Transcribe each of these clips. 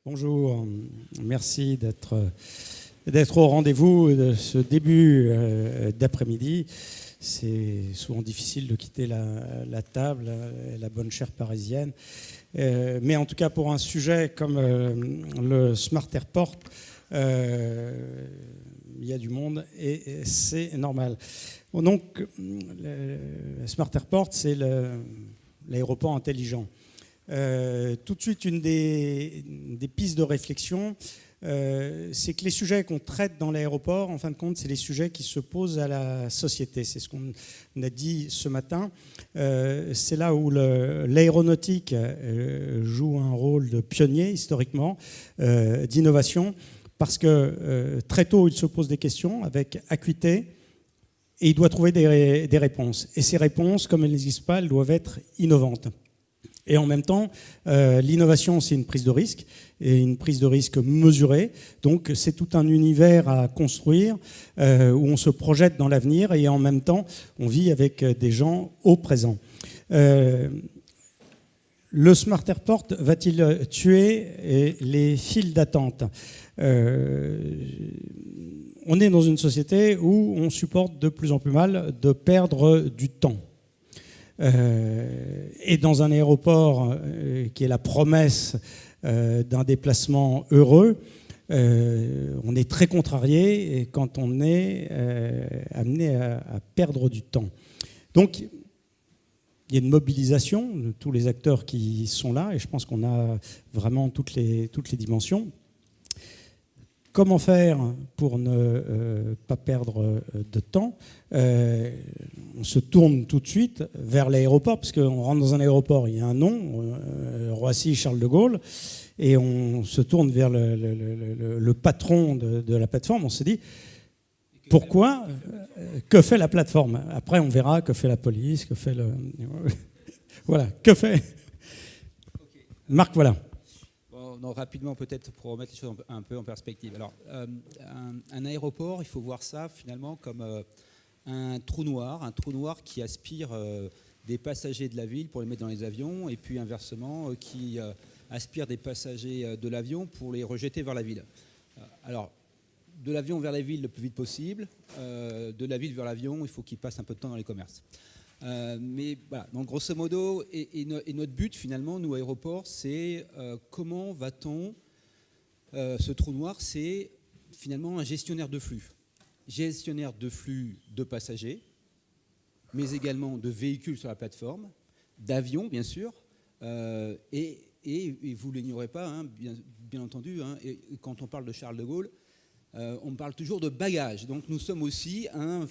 Bonjour, merci d'être au rendez-vous de ce début d'après-midi. C'est souvent difficile de quitter la table, la bonne chère parisienne. Mais en tout cas, pour un sujet comme le Smart Airport, il y a du monde et c'est normal. Bon, donc, le Smart Airport, c'est l'aéroport intelligent. Tout de suite, une des pistes de réflexion, c'est que les sujets qu'on traite dans l'aéroport, en fin de compte, c'est les sujets qui se posent à la société. C'est ce qu'on a dit ce matin. C'est là où l'aéronautique joue un rôle de pionnier, historiquement, d'innovation, parce que très tôt, il se pose des questions avec acuité, et il doit trouver des réponses. Et ces réponses, comme elles n'existent pas, elles doivent être innovantes. Et en même temps, l'innovation, c'est une prise de risque, et une prise de risque mesurée. Donc, c'est tout un univers à construire, où on se projette dans l'avenir, et en même temps, on vit avec des gens au présent. Le Smart Airport va-t-il tuer les files d'attente ? On est dans une société où on supporte de plus en plus mal de perdre du temps. Et dans un aéroport qui est la promesse d'un déplacement heureux, on est très contrarié quand on est amené à perdre du temps. Donc, il y a une mobilisation de tous les acteurs qui sont là, et je pense qu'on a vraiment toutes les dimensions. Comment faire pour ne pas perdre de temps ? On se tourne tout de suite vers l'aéroport, parce qu'on rentre dans un aéroport, il y a un nom, Roissy-Charles de Gaulle, et on se tourne vers le patron de la plateforme. On se dit, pourquoi ? Que fait la plateforme ? Après, on verra que fait la police, que fait le... Voilà, que fait... Marc, voilà. Non, rapidement, peut-être pour remettre les choses un peu en perspective. Alors, un aéroport, il faut voir ça finalement comme un trou noir qui aspire des passagers de la ville pour les mettre dans les avions, et puis inversement, qui aspire des passagers de l'avion pour les rejeter vers la ville. Alors, de l'avion vers la ville le plus vite possible, de la ville vers l'avion, il faut qu'il passe un peu de temps dans les commerces. Mais voilà, donc grosso modo, et notre but finalement, nous aéroports, c'est comment va-t-on, ce trou noir, c'est finalement un gestionnaire de flux de passagers, mais également de véhicules sur la plateforme, d'avions bien sûr, et vous l'ignorez pas, hein, bien entendu, hein, et quand on parle de Charles de Gaulle, on parle toujours de bagages. Donc nous sommes aussi un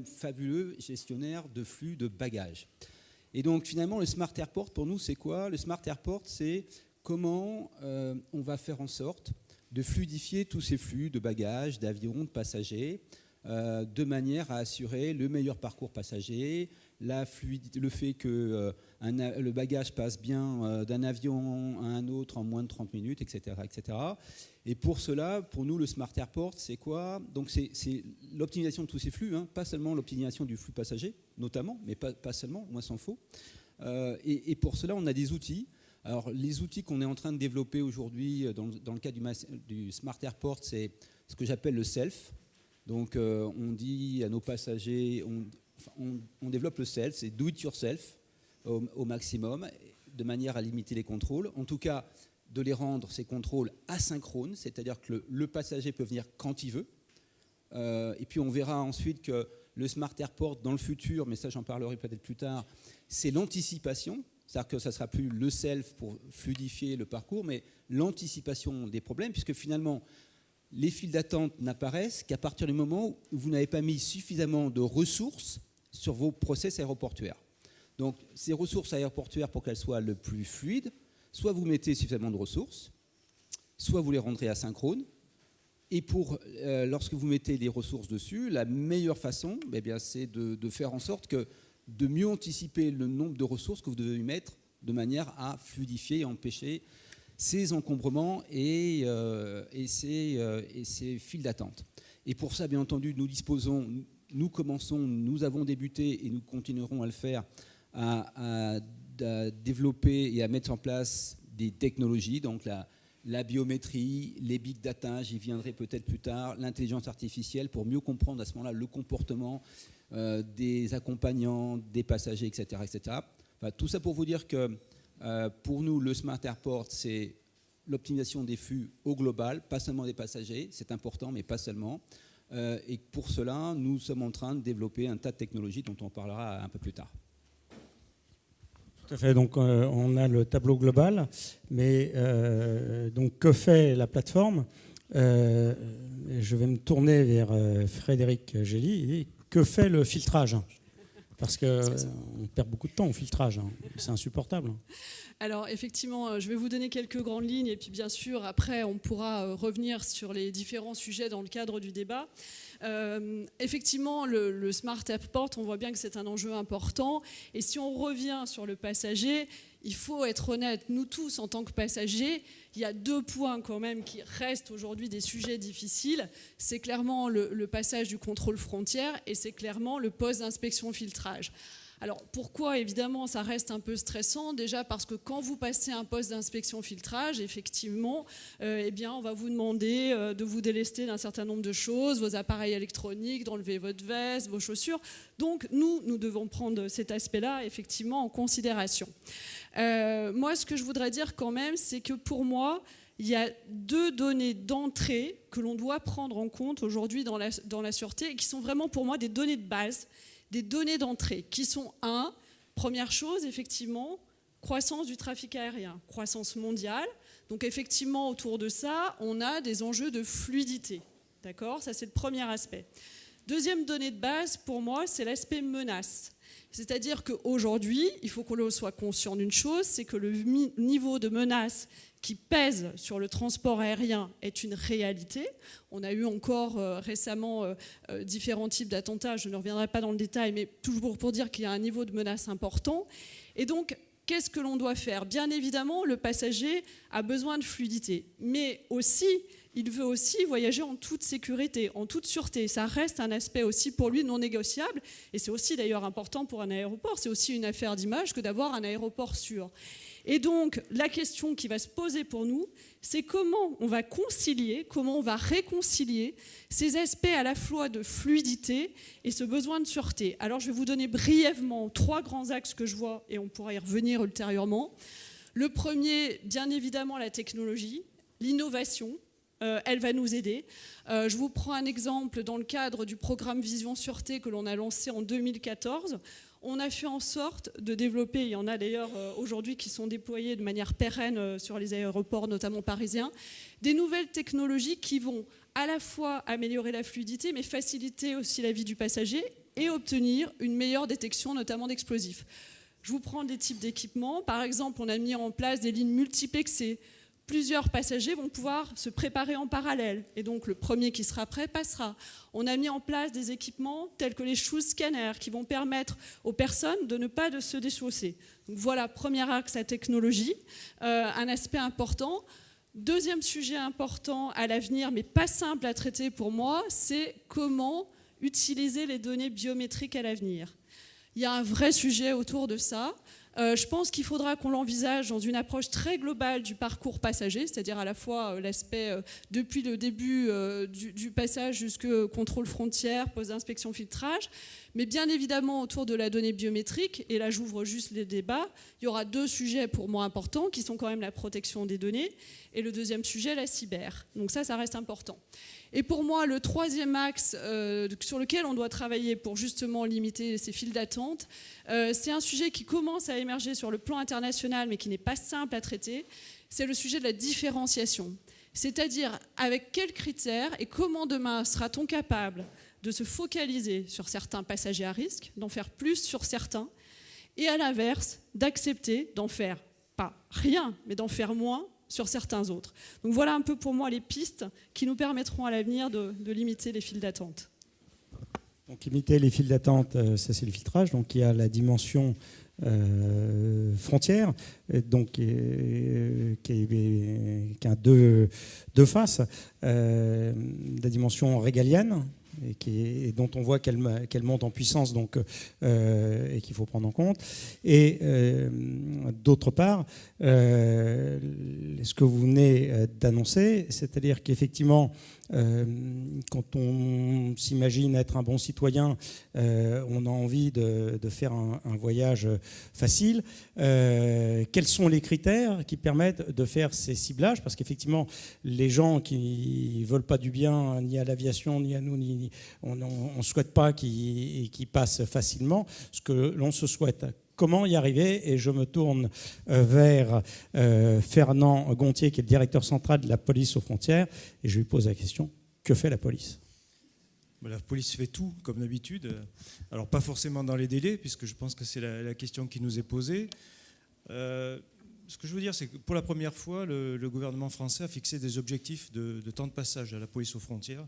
fabuleux gestionnaire de flux de bagages. Et donc finalement, le Smart Airport, pour nous, c'est quoi ? Le Smart Airport, c'est comment on va faire en sorte de fluidifier tous ces flux de bagages, d'avions, de passagers, de manière à assurer le meilleur parcours passager, le fait que le bagage passe bien d'un avion à un autre en moins de 30 minutes, etc., etc. Et pour cela, pour nous, le Smart Airport, c'est quoi ? Donc c'est l'optimisation de tous ces flux, hein, pas seulement l'optimisation du flux passager, notamment, mais pas seulement, moins s'en faut. Et pour cela, on a des outils. Alors les outils qu'on est en train de développer aujourd'hui dans le cadre du Smart Airport, c'est ce que j'appelle le self. Donc on dit à nos passagers, on développe le self, c'est do it yourself au maximum, de manière à limiter les contrôles. En tout cas, de les rendre, ces contrôles, asynchrones, c'est-à-dire que le passager peut venir quand il veut. Et puis on verra ensuite que le Smart Airport, dans le futur, mais ça j'en parlerai peut-être plus tard, c'est l'anticipation, c'est-à-dire que ça ne sera plus le self pour fluidifier le parcours, mais l'anticipation des problèmes, puisque finalement, les files d'attente n'apparaissent qu'à partir du moment où vous n'avez pas mis suffisamment de ressources sur vos process aéroportuaires. Donc ces ressources aéroportuaires, pour qu'elles soient le plus fluides, soit vous mettez suffisamment de ressources, soit vous les rendrez asynchrones. Et lorsque vous mettez des ressources dessus, la meilleure façon, c'est de faire en sorte de mieux anticiper le nombre de ressources que vous devez y mettre de manière à fluidifier et empêcher ces encombrements et ces files d'attente. Et pour ça, bien entendu, nous avons débuté et nous continuerons à le faire, à développer et à mettre en place des technologies, donc la biométrie, les big data, j'y viendrai peut-être plus tard, l'intelligence artificielle, pour mieux comprendre à ce moment-là le comportement des accompagnants, des passagers, etc. etc. Enfin, tout ça pour vous dire que pour nous, le Smart Airport, c'est l'optimisation des flux au global, pas seulement des passagers, c'est important, mais pas seulement. Et pour cela, nous sommes en train de développer un tas de technologies dont on parlera un peu plus tard. Tout à fait. Donc, on a le tableau global, mais donc que fait la plateforme Je vais me tourner vers Frédéric Gély. Et que fait le filtrage? Parce qu'on perd beaucoup de temps au filtrage. C'est insupportable. Alors effectivement, je vais vous donner quelques grandes lignes et puis bien sûr, après, on pourra revenir sur les différents sujets dans le cadre du débat. Effectivement, le Smart Airport, on voit bien que c'est un enjeu important. Et si on revient sur le passager, il faut être honnête, nous tous en tant que passagers, il y a 2 points quand même qui restent aujourd'hui des sujets difficiles. C'est clairement le passage du contrôle frontière et c'est clairement le poste d'inspection filtrage. Alors pourquoi évidemment ça reste un peu stressant? Déjà parce que quand vous passez un poste d'inspection filtrage, effectivement, eh bien, on va vous demander de vous délester d'un certain nombre de choses, vos appareils électroniques, d'enlever votre veste, vos chaussures. Donc nous devons prendre cet aspect-là effectivement en considération. Moi, ce que je voudrais dire quand même, c'est que pour moi, il y a 2 données d'entrée que l'on doit prendre en compte aujourd'hui dans la sûreté et qui sont vraiment pour moi des données de base, des données d'entrée qui sont première chose, effectivement, croissance du trafic aérien, croissance mondiale. Donc effectivement, autour de ça, on a des enjeux de fluidité. D'accord ? Ça, c'est le premier aspect. Deuxième donnée de base, pour moi, c'est l'aspect menace. C'est-à-dire qu'aujourd'hui, il faut qu'on soit conscient d'une chose, c'est que le niveau de menace qui pèse sur le transport aérien est une réalité. On a eu encore récemment différents types d'attentats, je ne reviendrai pas dans le détail, mais toujours pour dire qu'il y a un niveau de menace important. Et donc, qu'est-ce que l'on doit faire? Bien évidemment, le passager a besoin de fluidité, mais aussi, il veut aussi voyager en toute sécurité, en toute sûreté. Ça reste un aspect aussi pour lui non négociable, et c'est aussi d'ailleurs important pour un aéroport. C'est aussi une affaire d'image que d'avoir un aéroport sûr. Et donc, la question qui va se poser pour nous, c'est comment on va concilier, comment on va réconcilier ces aspects à la fois de fluidité et ce besoin de sûreté. Alors, je vais vous donner brièvement 3 grands axes que je vois, et on pourra y revenir ultérieurement. Le premier, bien évidemment, la technologie, l'innovation. Elle va nous aider. Je vous prends un exemple dans le cadre du programme Vision Sûreté que l'on a lancé en 2014. On a fait en sorte de développer, il y en a d'ailleurs aujourd'hui qui sont déployés de manière pérenne sur les aéroports, notamment parisiens, des nouvelles technologies qui vont à la fois améliorer la fluidité, mais faciliter aussi la vie du passager et obtenir une meilleure détection, notamment d'explosifs. Je vous prends des types d'équipements. Par exemple, on a mis en place des lignes multiplexées. Plusieurs passagers vont pouvoir se préparer en parallèle. Et donc, le premier qui sera prêt passera. On a mis en place des équipements tels que les shoe scanners qui vont permettre aux personnes de ne pas se déchausser. Donc voilà, premier axe, la technologie, un aspect important. Deuxième sujet important à l'avenir, mais pas simple à traiter pour moi, c'est comment utiliser les données biométriques à l'avenir. Il y a un vrai sujet autour de ça. Je pense qu'il faudra qu'on l'envisage dans une approche très globale du parcours passager, c'est-à-dire à la fois l'aspect depuis le début du passage jusqu'au contrôle frontière, poste d'inspection filtrage, mais bien évidemment autour de la donnée biométrique, et là j'ouvre juste les débats, il y aura 2 sujets pour moi importants qui sont quand même la protection des données et le deuxième sujet, la cyber. Donc ça reste important. Et pour moi, le troisième axe sur lequel on doit travailler pour justement limiter ces files d'attente, c'est un sujet qui commence à émerger sur le plan international, mais qui n'est pas simple à traiter, c'est le sujet de la différenciation. C'est-à-dire avec quels critères et comment demain sera-t-on capable de se focaliser sur certains passagers à risque, d'en faire plus sur certains, et à l'inverse, d'accepter d'en faire pas rien, mais d'en faire moins sur certains autres. Donc voilà un peu pour moi les pistes qui nous permettront à l'avenir de limiter les files d'attente. Donc limiter les files d'attente, ça c'est le filtrage. Donc il y a la dimension frontière, donc qui a deux faces. La dimension régalienne, et dont on voit qu'elle monte en puissance donc, et qu'il faut prendre en compte. Et d'autre part, ce que vous venez d'annoncer, c'est-à-dire qu'effectivement, quand on s'imagine être un bon citoyen, on a envie de faire un voyage facile. Quels sont les critères qui permettent de faire ces ciblages? Parce qu'effectivement, les gens qui ne veulent pas du bien ni à l'aviation, ni à nous, on ne souhaite pas qu'ils passent facilement ce que l'on se souhaite. Comment y arriver? Et je me tourne vers Fernand Gontier, qui est le directeur central de la police aux frontières, et je lui pose la question, que fait la police? La police fait tout, comme d'habitude. Alors, pas forcément dans les délais, puisque je pense que c'est la question qui nous est posée. Ce que je veux dire, c'est que pour la première fois, le gouvernement français a fixé des objectifs de temps de passage à la police aux frontières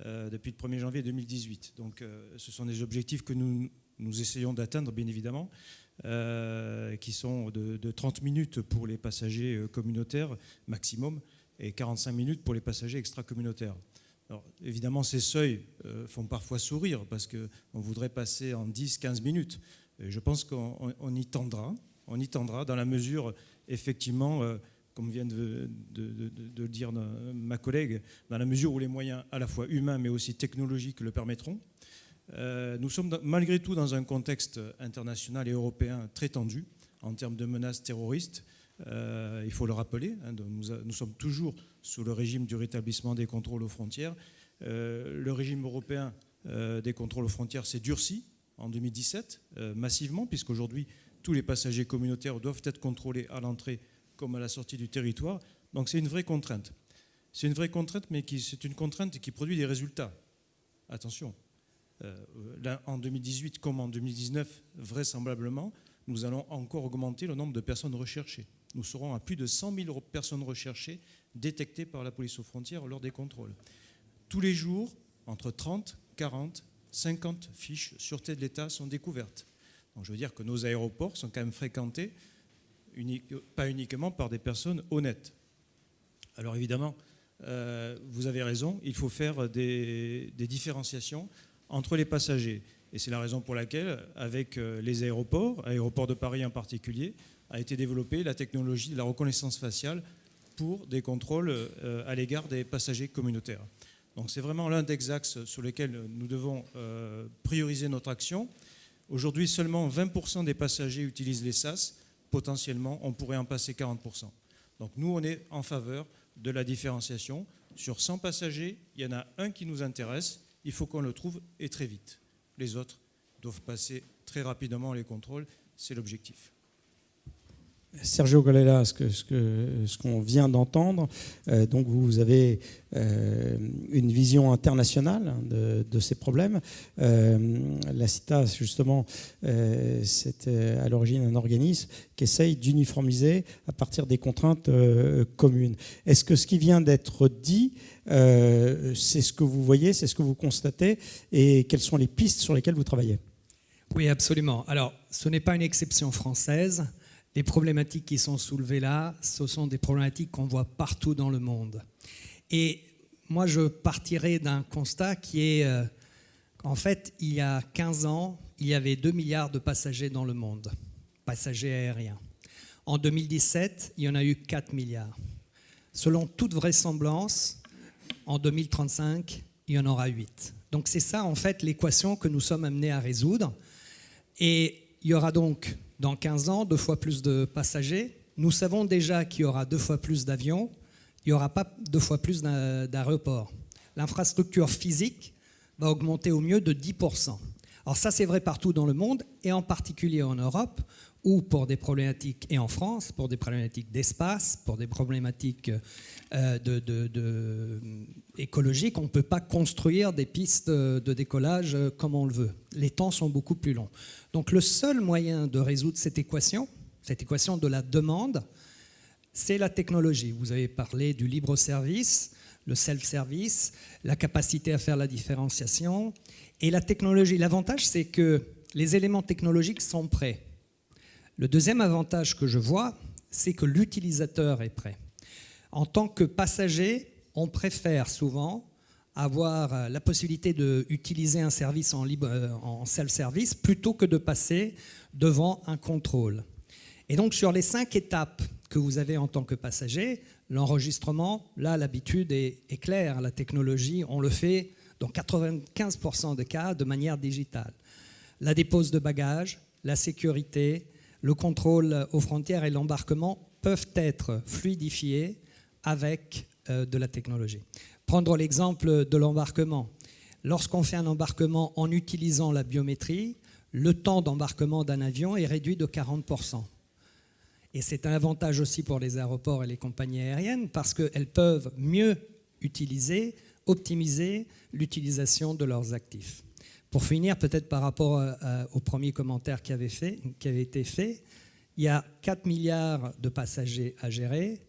depuis le 1er janvier 2018. Donc, ce sont des objectifs que nous essayons d'atteindre, bien évidemment, qui sont de 30 minutes pour les passagers communautaires maximum et 45 minutes pour les passagers extracommunautaires. Alors, évidemment, ces seuils font parfois sourire parce qu'on voudrait passer en 10-15 minutes. Et je pense qu'on y tendra. On y tendra dans la mesure, effectivement, comme vient de le dire ma collègue, dans la mesure où les moyens à la fois humains mais aussi technologiques le permettront. Nous sommes malgré tout dans un contexte international et européen très tendu en termes de menaces terroristes. Il faut le rappeler, nous sommes toujours sous le régime du rétablissement des contrôles aux frontières. Le régime européen des contrôles aux frontières s'est durci en 2017 massivement, puisqu'aujourd'hui tous les passagers communautaires doivent être contrôlés à l'entrée comme à la sortie du territoire. Donc c'est une vraie contrainte. C'est une vraie contrainte, mais c'est une contrainte qui produit des résultats. Attention, là, en 2018 comme en 2019, vraisemblablement, nous allons encore augmenter le nombre de personnes recherchées. Nous serons à plus de 100 000 personnes recherchées détectées par la police aux frontières lors des contrôles. Tous les jours, entre 30, 40, 50 fiches sûreté de l'État sont découvertes. Donc je veux dire que nos aéroports sont quand même fréquentés pas uniquement par des personnes honnêtes. Alors évidemment, vous avez raison, il faut faire des différenciations entre les passagers. Et c'est la raison pour laquelle, avec les aéroports de Paris en particulier, a été développée la technologie de la reconnaissance faciale pour des contrôles à l'égard des passagers communautaires. Donc c'est vraiment l'un des axes sur lesquels nous devons prioriser notre action. Aujourd'hui, seulement 20% des passagers utilisent les SAS. Potentiellement, on pourrait en passer 40%. Donc nous, on est en faveur de la différenciation. Sur 100 passagers, il y en a un qui nous intéresse. Il faut qu'on le trouve et très vite. Les autres doivent passer très rapidement les contrôles. C'est l'objectif. Sergio Colella, ce qu'on vient d'entendre, donc vous avez une vision internationale de ces problèmes. La CITA, justement, c'est à l'origine un organisme qui essaye d'uniformiser à partir des contraintes communes. Est-ce que ce qui vient d'être dit, c'est ce que vous voyez, c'est ce que vous constatez, et quelles sont les pistes sur lesquelles vous travaillez? Oui, absolument. Alors, ce n'est pas une exception française. Les problématiques qui sont soulevées là, ce sont des problématiques qu'on voit partout dans le monde. Et moi, je partirai d'un constat qui est, en fait, il y a 15 ans, il y avait 2 milliards de passagers dans le monde, passagers aériens. En 2017, il y en a eu 4 milliards. Selon toute vraisemblance, en 2035, il y en aura 8. Donc c'est ça, en fait, l'équation que nous sommes amenés à résoudre. Et il y aura donc, dans 15 ans, 2 fois plus de passagers. Nous savons déjà qu'il y aura 2 fois plus d'avions. Il n'y aura pas 2 fois plus d'aéroports. L'infrastructure physique va augmenter au mieux de 10%. Alors ça, c'est vrai partout dans le monde, et en particulier en Europe, où pour des problématiques, et en France, pour des problématiques d'espace, pour des problématiques écologiques, on ne peut pas construire des pistes de décollage comme on le veut. Les temps sont beaucoup plus longs. Donc le seul moyen de résoudre cette équation de la demande, c'est la technologie. Vous avez parlé du libre-service, le self-service, la capacité à faire la différenciation. Et la technologie, l'avantage, c'est que les éléments technologiques sont prêts. Le deuxième avantage que je vois, c'est que l'utilisateur est prêt. En tant que passager, on préfère souvent avoir la possibilité d'utiliser un service en self-service plutôt que de passer devant un contrôle. Et donc sur les 5 étapes que vous avez en tant que passager, l'enregistrement, là l'habitude est claire, la technologie, on le fait dans 95% des cas de manière digitale. La dépose de bagages, la sécurité, le contrôle aux frontières et l'embarquement peuvent être fluidifiés avec de la technologie. Prendre l'exemple de l'embarquement. Lorsqu'on fait un embarquement en utilisant la biométrie, le temps d'embarquement d'un avion est réduit de 40%. Et c'est un avantage aussi pour les aéroports et les compagnies aériennes parce qu'elles peuvent mieux utiliser, optimiser l'utilisation de leurs actifs. Pour finir, peut-être par rapport au premier commentaire qui avait été fait, il y a 4 milliards de passagers à gérer,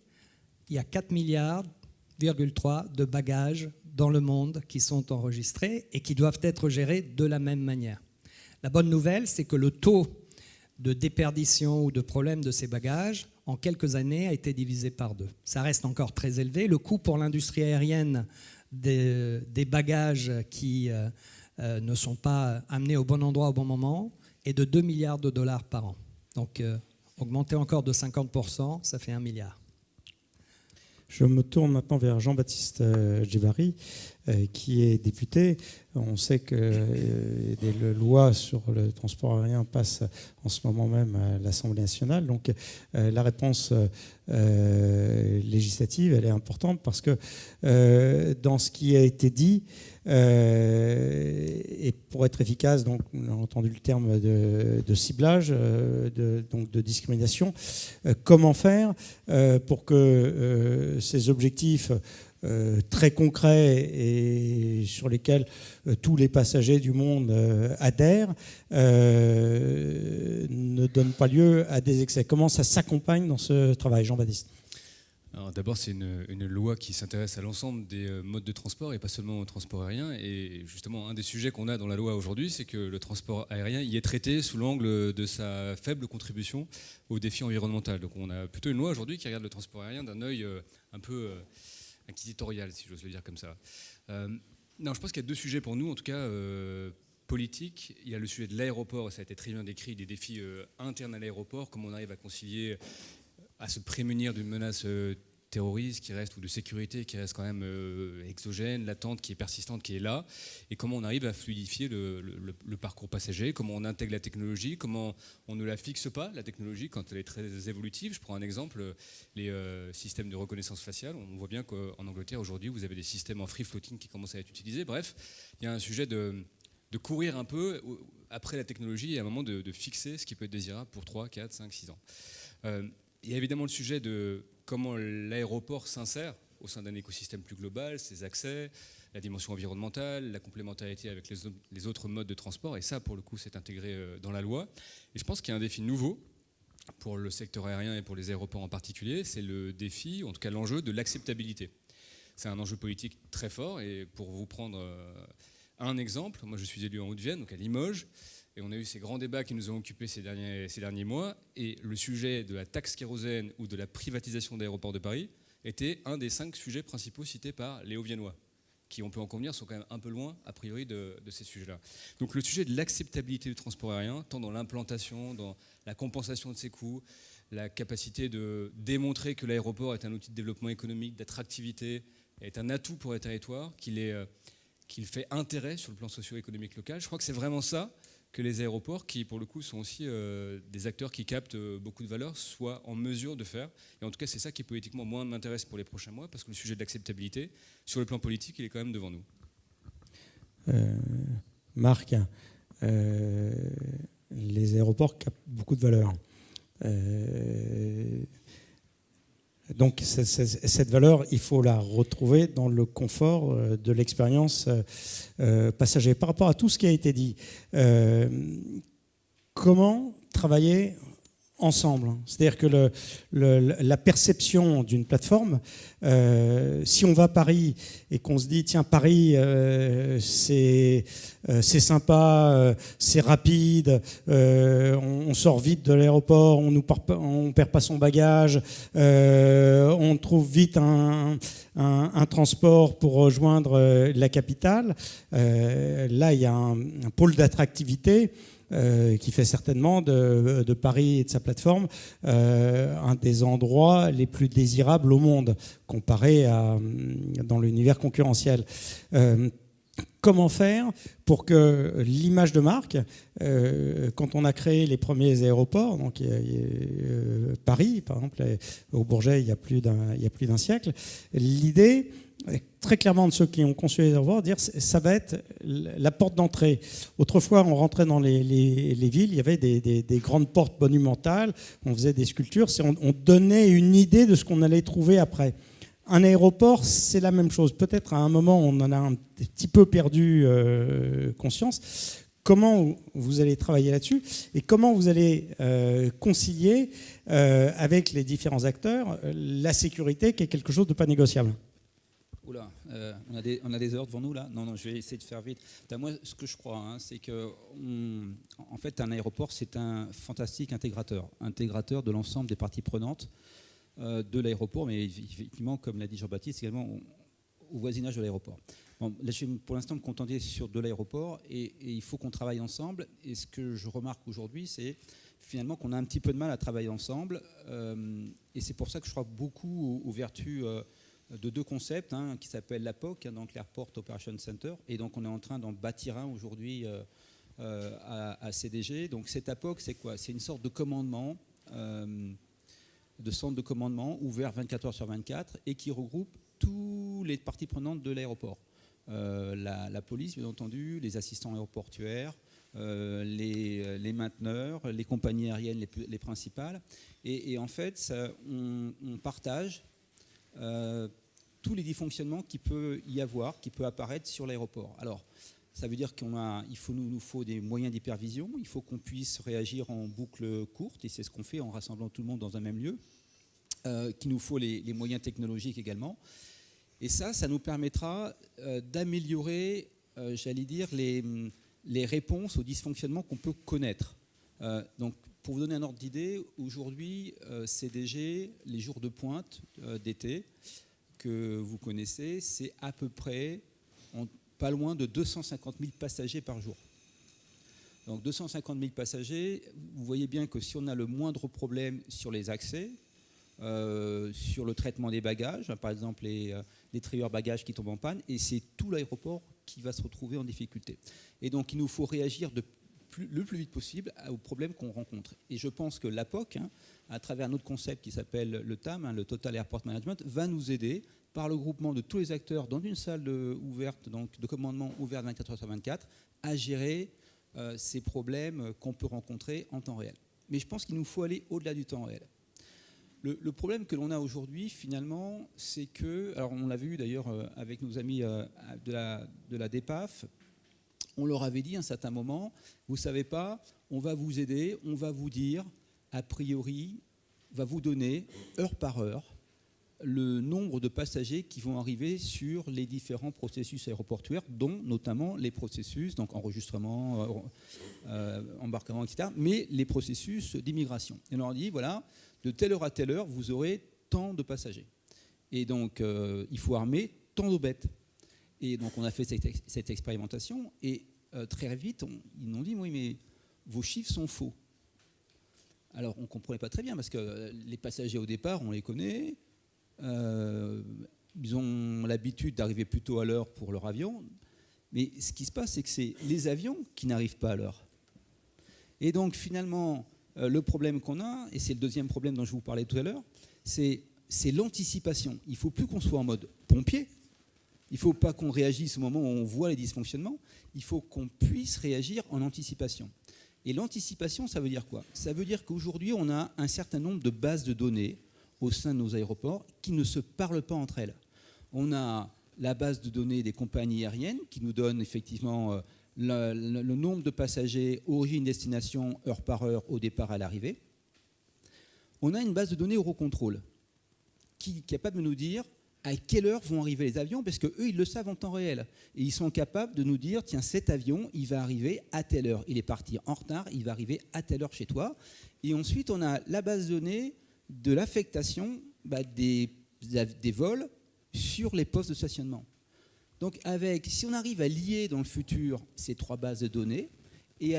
il y a 4,3 milliards de bagages dans le monde qui sont enregistrés et qui doivent être gérés de la même manière. La bonne nouvelle, c'est que le taux de déperdition ou de problème de ces bagages, en quelques années, a été divisé par 2. Ça reste encore très élevé. Le coût pour l'industrie aérienne des bagages qui ne sont pas amenés au bon endroit au bon moment est de 2 milliards de dollars par an. Donc, augmenter encore de 50%, ça fait 1 milliard. Je me tourne maintenant vers Jean-Baptiste Djebbari, qui est député. On sait que des lois sur le transport aérien passent en ce moment même à l'Assemblée nationale. Donc la réponse législative, elle est importante parce que dans ce qui a été dit, et pour être efficace, donc on a entendu le terme de ciblage, donc de discrimination, comment faire pour que ces objectifs très concrets et sur lesquels tous les passagers du monde adhèrent ne donnent pas lieu à des excès. Comment ça s'accompagne dans ce travail, Jean-Baptiste ? Alors d'abord, c'est une loi qui s'intéresse à l'ensemble des modes de transport et pas seulement au transport aérien. Et justement, un des sujets qu'on a dans la loi aujourd'hui, c'est que le transport aérien y est traité sous l'angle de sa faible contribution aux défis environnementaux. Donc on a plutôt une loi aujourd'hui qui regarde le transport aérien d'un œil un peu inquisitorial, si j'ose le dire comme ça. Non, je pense qu'il y a 2 sujets pour nous, en tout cas politiques. Il y a le sujet de l'aéroport, et ça a été très bien décrit, des défis internes à l'aéroport, comment on arrive à concilier, à se prémunir d'une menace terroriste qui reste, ou de sécurité qui reste quand même exogène, latente, qui est persistante, qui est là, et comment on arrive à fluidifier le parcours passager, comment on intègre la technologie, comment on ne la fixe pas, la technologie, quand elle est très évolutive. Je prends un exemple, les systèmes de reconnaissance faciale. On voit bien qu'en Angleterre, aujourd'hui, vous avez des systèmes en free floating qui commencent à être utilisés. Bref, il y a un sujet de courir un peu après la technologie et à un moment de fixer ce qui peut être désirable pour 3, 4, 5, 6 ans. Il y a évidemment le sujet de comment l'aéroport s'insère au sein d'un écosystème plus global, ses accès, la dimension environnementale, la complémentarité avec les autres modes de transport. Et ça, pour le coup, c'est intégré dans la loi. Et je pense qu'il y a un défi nouveau pour le secteur aérien et pour les aéroports en particulier. C'est le défi, en tout cas l'enjeu de l'acceptabilité. C'est un enjeu politique très fort. Et pour vous prendre un exemple, moi je suis élu en Haute-Vienne, donc à Limoges. Et on a eu ces grands débats qui nous ont occupés ces derniers mois. Et le sujet de la taxe kérosène ou de la privatisation d'aéroports de Paris était un des 5 sujets principaux cités par les Hauts-Viennois, qui, on peut en convenir, sont quand même un peu loin, a priori, de ces sujets-là. Donc le sujet de l'acceptabilité du transport aérien, tant dans l'implantation, dans la compensation de ses coûts, la capacité de démontrer que l'aéroport est un outil de développement économique, d'attractivité, est un atout pour les territoires, qu'il fait intérêt sur le plan socio-économique local. Je crois que c'est vraiment ça que les aéroports, qui pour le coup sont aussi des acteurs qui captent beaucoup de valeur, soient en mesure de faire. Et en tout cas, c'est ça qui politiquement moins m'intéresse pour les prochains mois, parce que le sujet de l'acceptabilité, sur le plan politique, il est quand même devant nous. Marc, les aéroports captent beaucoup de valeur. Donc cette valeur, il faut la retrouver dans le confort de l'expérience passager. Par rapport à tout ce qui a été dit, comment travailler ensemble. C'est-à-dire que la perception d'une plateforme, si on va à Paris et qu'on se dit tiens Paris c'est sympa, c'est rapide, on sort vite de l'aéroport, on perd pas son bagage, on trouve vite un transport pour rejoindre la capitale. Là il y a un pôle d'attractivité qui fait certainement de Paris et de sa plateforme un des endroits les plus désirables au monde, comparé dans l'univers concurrentiel. Comment faire pour que l'image de marque, quand on a créé les premiers aéroports, donc Paris par exemple, au Bourget il y a plus d'un siècle, l'idée très clairement de ceux qui ont conçu les aéroports, dire ça va être la porte d'entrée. Autrefois, on rentrait dans les villes, il y avait des grandes portes monumentales, on faisait des sculptures, on donnait une idée de ce qu'on allait trouver après. Un aéroport, c'est la même chose. Peut-être à un moment, on en a un petit peu perdu conscience. Comment vous allez travailler là-dessus et comment vous allez concilier avec les différents acteurs la sécurité qui est quelque chose de pas négociable? Oula, on a des heures devant nous là. Non, je vais essayer de faire vite. Moi, ce que je crois, c'est que en fait, un aéroport, c'est un fantastique intégrateur de l'ensemble des parties prenantes de l'aéroport, mais effectivement, comme l'a dit Jean-Baptiste, également au voisinage de l'aéroport. Bon, là, je vais pour l'instant me contenter sur de l'aéroport et il faut qu'on travaille ensemble. Et ce que je remarque aujourd'hui, c'est finalement qu'on a un petit peu de mal à travailler ensemble. Et c'est pour ça que je crois beaucoup aux vertus de deux concepts, qui s'appellent l'APOC, donc l'Airport Operation Center, et donc on est en train d'en bâtir un aujourd'hui à CDG. Donc cet APOC, c'est quoi? C'est une sorte de commandement, de centre de commandement ouvert 24 heures sur 24 et qui regroupe toutes les parties prenantes de l'aéroport. La police, bien entendu, les assistants aéroportuaires, les mainteneurs, les compagnies aériennes les principales. Et en fait, on partage tous les dysfonctionnements qu'il peut y avoir, qui peut apparaître sur l'aéroport. Alors, ça veut dire nous faut des moyens d'hypervision, il faut qu'on puisse réagir en boucle courte, et c'est ce qu'on fait en rassemblant tout le monde dans un même lieu, qu'il nous faut les moyens technologiques également. Et ça nous permettra d'améliorer, j'allais dire, les réponses aux dysfonctionnements qu'on peut connaître. Donc, pour vous donner un ordre d'idée, aujourd'hui, CDG, les jours de pointe d'été que vous connaissez, c'est à peu près pas loin de 250 000 passagers par jour. Donc 250 000 passagers, vous voyez bien que si on a le moindre problème sur les accès, sur le traitement des bagages, par exemple les trieurs bagages qui tombent en panne, et c'est tout l'aéroport qui va se retrouver en difficulté. Et donc il nous faut réagir le plus vite possible aux problèmes qu'on rencontre. Et je pense que l'APOC, à travers un autre concept qui s'appelle le TAM, le Total Airport Management, va nous aider par le groupement de tous les acteurs dans une salle ouverte, donc de commandement ouverte 24 heures sur 24, à gérer ces problèmes qu'on peut rencontrer en temps réel. Mais je pense qu'il nous faut aller au-delà du temps réel. Le problème que l'on a aujourd'hui, finalement, c'est que, alors on l'a vu d'ailleurs avec nos amis de la DEPAF, on leur avait dit à un certain moment, vous ne savez pas, on va vous aider, on va vous dire, a priori, va vous donner, heure par heure, le nombre de passagers qui vont arriver sur les différents processus aéroportuaires, dont notamment les processus, donc enregistrement, embarquement, etc., mais les processus d'immigration. Et on leur dit, voilà, de telle heure à telle heure, vous aurez tant de passagers. Et donc, il faut armer tant de bêtes. Et donc, on a fait cette expérimentation, et très vite, ils nous ont dit, oui, mais vos chiffres sont faux. Alors, on ne comprenait pas très bien, parce que les passagers, au départ, on les connaît, ils ont l'habitude d'arriver plus tôt à l'heure pour leur avion, mais ce qui se passe, c'est que c'est les avions qui n'arrivent pas à l'heure. Et donc, finalement, le problème qu'on a, et c'est le deuxième problème dont je vous parlais tout à l'heure, c'est l'anticipation. Il ne faut plus qu'on soit en mode pompier. Il ne faut pas qu'on réagisse au moment où on voit les dysfonctionnements. Il faut qu'on puisse réagir en anticipation. Et l'anticipation, ça veut dire quoi? Ça veut dire qu'aujourd'hui, on a un certain nombre de bases de données au sein de nos aéroports qui ne se parlent pas entre elles. On a la base de données des compagnies aériennes qui nous donne effectivement le nombre de passagers, origine, destination, heure par heure, au départ, à l'arrivée. on a une base de données Eurocontrol qui est capable de nous dire à quelle heure vont arriver les avions, parce qu'eux, ils le savent en temps réel. Et ils sont capables de nous dire, tiens, cet avion, il va arriver à telle heure. Il est parti en retard, il va arriver à telle heure chez toi. Et ensuite, on a la base de données de l'affectation des vols sur les postes de stationnement. Donc, si on arrive à lier dans le futur ces 3 bases de données et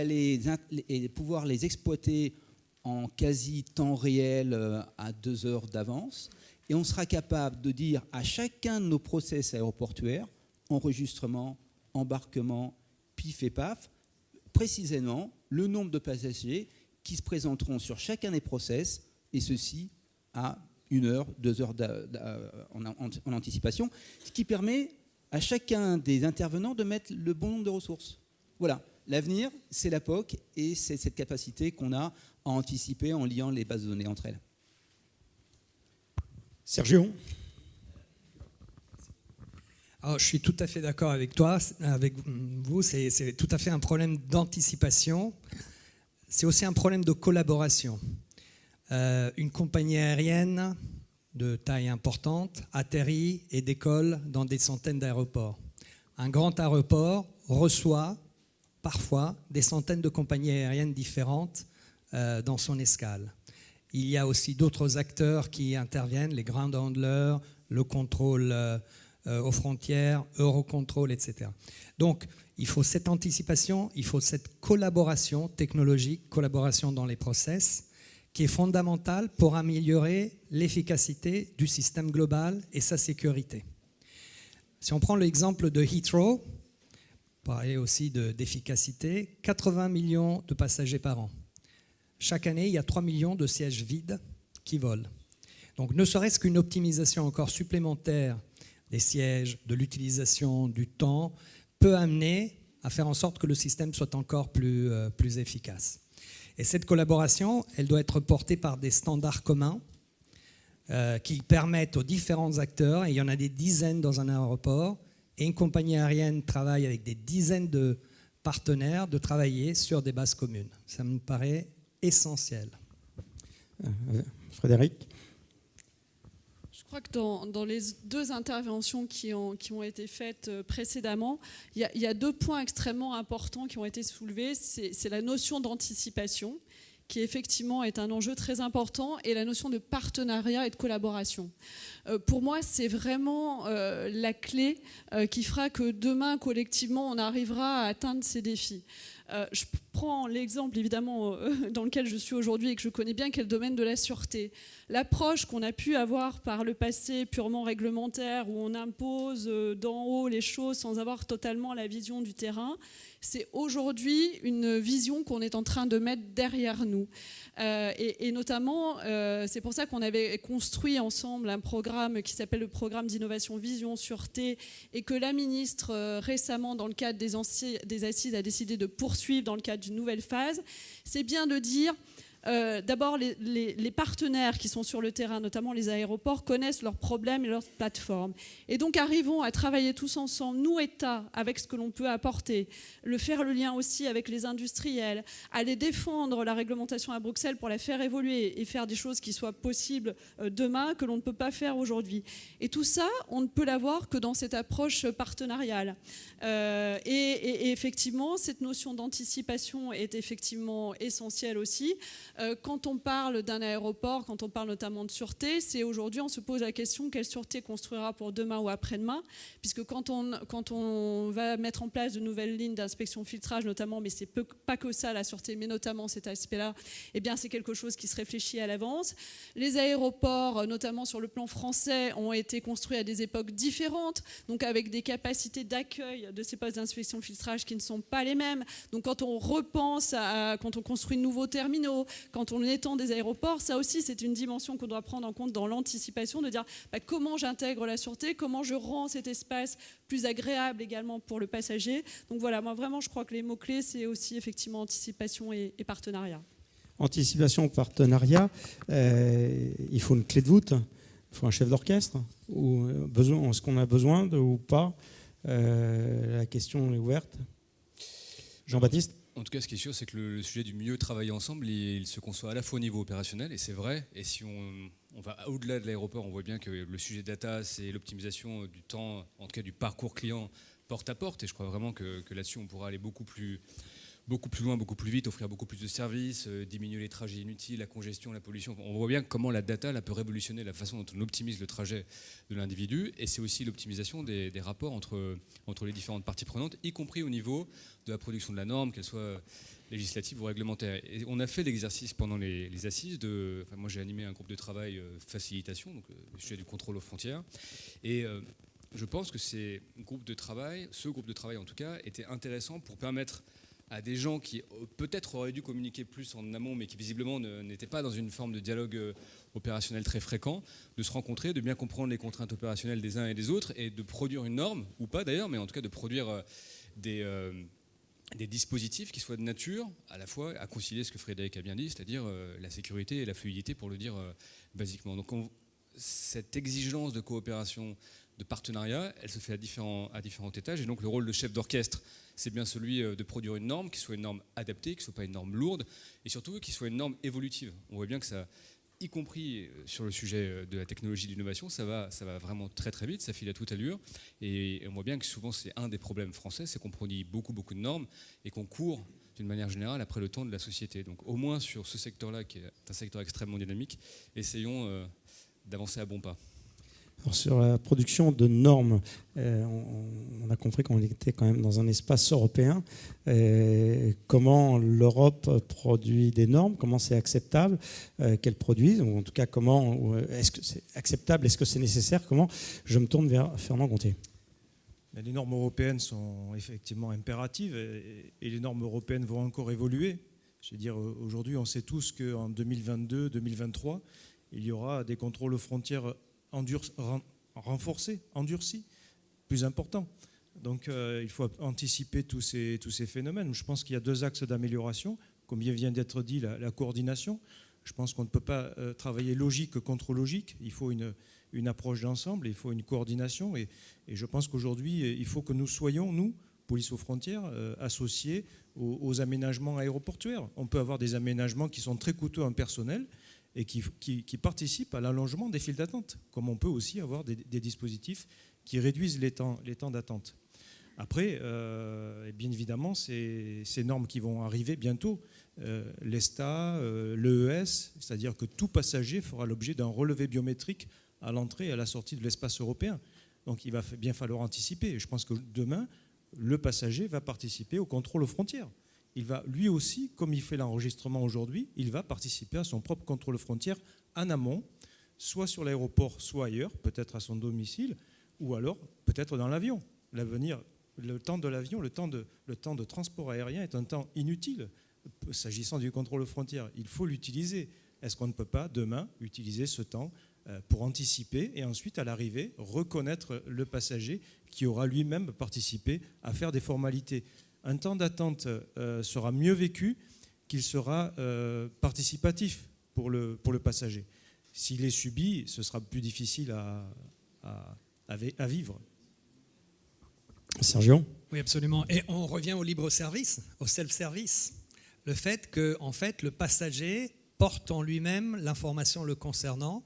et pouvoir les exploiter en quasi temps réel à 2 heures d'avance, et on sera capable de dire à chacun de nos process aéroportuaires, enregistrement, embarquement, pif et paf, précisément le nombre de passagers qui se présenteront sur chacun des process, et ceci à 1 heure, 2 heures en anticipation, ce qui permet à chacun des intervenants de mettre le bon nombre de ressources. Voilà, l'avenir, c'est la POC, et c'est cette capacité qu'on a à anticiper en liant les bases de données entre elles. Sergio? Alors, je suis tout à fait d'accord avec vous. C'est tout à fait un problème d'anticipation. C'est aussi un problème de collaboration. Une compagnie aérienne de taille importante atterrit et décolle dans des centaines d'aéroports. Un grand aéroport reçoit parfois des centaines de compagnies aériennes différentes dans son escale. Il y a aussi d'autres acteurs qui interviennent, les ground handlers, le contrôle aux frontières, Eurocontrol, etc. Donc, il faut cette anticipation, il faut cette collaboration technologique, collaboration dans les process, qui est fondamentale pour améliorer l'efficacité du système global et sa sécurité. Si on prend l'exemple de Heathrow, parler aussi d'efficacité, 80 millions de passagers par an. Chaque année, il y a 3 millions de sièges vides qui volent. Donc, ne serait-ce qu'une optimisation encore supplémentaire des sièges, de l'utilisation du temps, peut amener à faire en sorte que le système soit encore plus efficace. Et cette collaboration, elle doit être portée par des standards communs qui permettent aux différents acteurs, et il y en a des dizaines dans un aéroport, et une compagnie aérienne travaille avec des dizaines de partenaires, de travailler sur des bases communes. Ça me paraît essentiel. Frédéric? Je crois que dans les 2 interventions qui ont été faites précédemment, il y a 2 points extrêmement importants qui ont été soulevés. C'est la notion d'anticipation, qui effectivement est un enjeu très important, et la notion de partenariat et de collaboration. Pour moi, c'est vraiment la clé qui fera que demain, collectivement, on arrivera à atteindre ces défis. Je prends l'exemple évidemment dans lequel je suis aujourd'hui et que je connais bien, qui est le domaine de la sûreté. L'approche qu'on a pu avoir par le passé purement réglementaire, où on impose d'en haut les choses sans avoir totalement la vision du terrain, c'est aujourd'hui une vision qu'on est en train de mettre derrière nous. Et notamment, c'est pour ça qu'on avait construit ensemble un programme qui s'appelle le programme d'innovation Vision Sûreté, et que la ministre récemment, dans le cadre des assises, a décidé de poursuivre dans le cadre d'une nouvelle phase. C'est bien de dire... D'abord, les partenaires qui sont sur le terrain, notamment les aéroports, connaissent leurs problèmes et leurs plateformes. Et donc, arrivons à travailler tous ensemble, nous, États, avec ce que l'on peut apporter, faire le lien aussi avec les industriels, aller défendre la réglementation à Bruxelles pour la faire évoluer et faire des choses qui soient possibles demain, que l'on ne peut pas faire aujourd'hui. Et tout ça, on ne peut l'avoir que dans cette approche partenariale. Et effectivement, cette notion d'anticipation est effectivement essentielle aussi. Quand on parle d'un aéroport, quand on parle notamment de sûreté, c'est aujourd'hui on se pose la question quelle sûreté construira pour demain ou après-demain, puisque quand on va mettre en place de nouvelles lignes d'inspection filtrage notamment, mais c'est pas que ça la sûreté, mais notamment cet aspect-là, eh bien c'est quelque chose qui se réfléchit à l'avance. Les aéroports, notamment sur le plan français, ont été construits à des époques différentes, donc avec des capacités d'accueil de ces postes d'inspection filtrage qui ne sont pas les mêmes. Donc quand on repense quand on construit de nouveaux terminaux, quand on étend des aéroports, ça aussi c'est une dimension qu'on doit prendre en compte dans l'anticipation, de dire comment j'intègre la sûreté, comment je rends cet espace plus agréable également pour le passager. Donc voilà, moi vraiment je crois que les mots-clés c'est aussi effectivement anticipation et partenariat. Anticipation, partenariat, il faut une clé de voûte, il faut un chef d'orchestre, ou est-ce qu'on a besoin ou pas, la question est ouverte. Jean-Baptiste ? En tout cas, ce qui est sûr, c'est que le sujet du mieux travailler ensemble, il se conçoit à la fois au niveau opérationnel, et c'est vrai. Et si on va au-delà de l'aéroport, on voit bien que le sujet data, c'est l'optimisation du temps, en tout cas du parcours client porte à porte. Et je crois vraiment que là-dessus, on pourra aller beaucoup plus loin, beaucoup plus vite, offrir beaucoup plus de services, diminuer les trajets inutiles, la congestion, la pollution. On voit bien comment la data peut révolutionner la façon dont on optimise le trajet de l'individu. Et c'est aussi l'optimisation des rapports entre les différentes parties prenantes, y compris au niveau de la production de la norme, qu'elle soit législative ou réglementaire. Et on a fait l'exercice pendant les assises. Moi, j'ai animé un groupe de travail facilitation, donc le sujet du contrôle aux frontières. Et je pense que ce groupe de travail en tout cas, était intéressant pour permettre à des gens qui peut-être auraient dû communiquer plus en amont, mais qui visiblement n'étaient pas dans une forme de dialogue opérationnel très fréquent, de se rencontrer, de bien comprendre les contraintes opérationnelles des uns et des autres, et de produire une norme, ou pas d'ailleurs, mais en tout cas de produire des dispositifs qui soient de nature, à la fois, à concilier ce que Frédéric a bien dit, c'est-à-dire la sécurité et la fluidité, pour le dire basiquement. Donc cette exigence de coopération, de partenariat, elle se fait à différents étages, et donc le rôle de chef d'orchestre, c'est bien celui de produire une norme qui soit une norme adaptée, qui ne soit pas une norme lourde, et surtout qui soit une norme évolutive. On voit bien que ça, y compris sur le sujet de la technologie et de l'innovation, ça va vraiment très très vite, ça file à toute allure, et on voit bien que souvent c'est un des problèmes français, c'est qu'on produit beaucoup de normes et qu'on court d'une manière générale après le temps de la société. Donc au moins sur ce secteur-là, qui est un secteur extrêmement dynamique, essayons d'avancer à bons pas. Alors, sur la production de normes, on a compris qu'on était quand même dans un espace européen. Comment l'Europe produit des normes, comment c'est acceptable qu'elle produise, ou en tout cas comment est-ce que c'est acceptable, est-ce que c'est nécessaire, comment. Je me tourne vers Fernand Gontier. Les normes européennes sont effectivement impératives et les normes européennes vont encore évoluer. Je veux dire, aujourd'hui, on sait tous qu'en 2022-2023, il y aura des contrôles aux frontières renforcés, endurcis, plus importants. Donc il faut anticiper tous ces phénomènes. Je pense qu'il y a deux axes d'amélioration. Comme il vient d'être dit, la coordination. Je pense qu'on ne peut pas travailler logique contre logique. Il faut une approche d'ensemble, il faut une coordination. Et je pense qu'aujourd'hui, il faut que nous soyons, nous, police aux frontières, associés aux aménagements aéroportuaires. On peut avoir des aménagements qui sont très coûteux en personnel, et qui participent à l'allongement des files d'attente, comme on peut aussi avoir des dispositifs qui réduisent les temps d'attente. Après, bien évidemment, ces normes qui vont arriver bientôt, l'ESTA, l'EES, c'est-à-dire que tout passager fera l'objet d'un relevé biométrique à l'entrée et à la sortie de l'espace européen. Donc il va bien falloir anticiper. Je pense que demain, le passager va participer au contrôle aux frontières. Il va lui aussi, comme il fait l'enregistrement aujourd'hui, il va participer à son propre contrôle aux frontières en amont, soit sur l'aéroport, soit ailleurs, peut-être à son domicile, ou alors peut-être dans l'avion. L'avenir, le temps de l'avion, le temps de transport aérien est un temps inutile. S'agissant du contrôle aux frontières, il faut l'utiliser. Est-ce qu'on ne peut pas demain utiliser ce temps pour anticiper et ensuite à l'arrivée reconnaître le passager qui aura lui-même participé à faire des formalités? Un temps d'attente sera mieux vécu qu'il sera participatif pour le passager. S'il est subi, ce sera plus difficile à vivre. Sergio ? Oui, absolument. Et on revient au libre service, au self-service. Le fait que, en fait, le passager porte en lui-même l'information le concernant.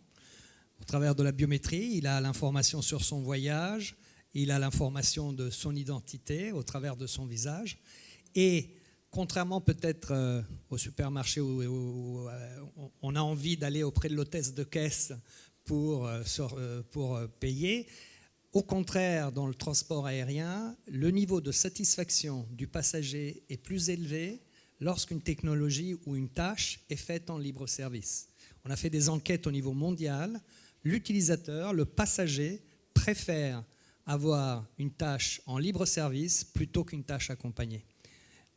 Au travers de la biométrie, il a l'information sur son voyage, il a l'information de son identité au travers de son visage. Et contrairement peut-être au supermarché où on a envie d'aller auprès de l'hôtesse de caisse pour payer, au contraire, dans le transport aérien, le niveau de satisfaction du passager est plus élevé lorsqu'une technologie ou une tâche est faite en libre service. On a fait des enquêtes au niveau mondial. L'utilisateur, le passager, préfère avoir une tâche en libre service plutôt qu'une tâche accompagnée.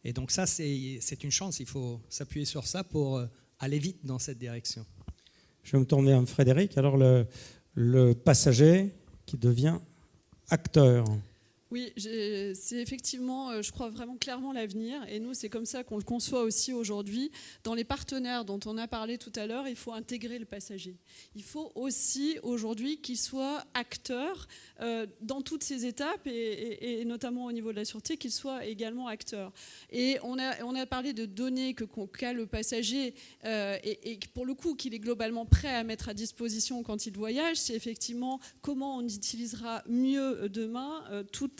Et donc ça, c'est une chance. Il faut s'appuyer sur ça pour aller vite dans cette direction. Je vais me tourner vers Frédéric. Alors le passager qui devient acteur. Oui, c'est effectivement, je crois vraiment clairement l'avenir. Et nous, c'est comme ça qu'on le conçoit aussi aujourd'hui. Dans les partenaires dont on a parlé tout à l'heure, il faut intégrer le passager. Il faut aussi aujourd'hui qu'il soit acteur dans toutes ces étapes et notamment au niveau de la sûreté, qu'il soit également acteur. Et on a parlé de données qu'a le passager et pour le coup qu'il est globalement prêt à mettre à disposition quand il voyage. C'est effectivement comment on utilisera mieux demain tous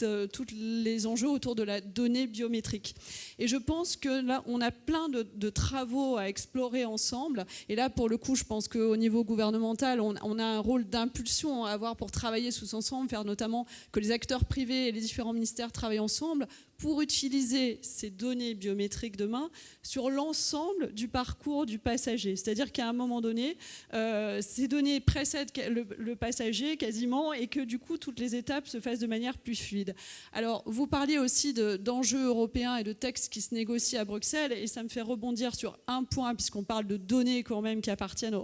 les enjeux autour de la donnée biométrique. Et je pense que là, on a plein de travaux à explorer ensemble. Et là, pour le coup, je pense qu'au niveau gouvernemental, on a un rôle d'impulsion à avoir pour travailler tous ensemble, faire notamment que les acteurs privés et les différents ministères travaillent ensemble pour utiliser ces données biométriques demain sur l'ensemble du parcours du passager. C'est-à-dire qu'à un moment donné, ces données précèdent le passager quasiment et que du coup, toutes les étapes se fassent de manière plus fluide. Alors, vous parliez aussi d'enjeux européens et de textes qui se négocient à Bruxelles et ça me fait rebondir sur un point puisqu'on parle de données quand même qui appartiennent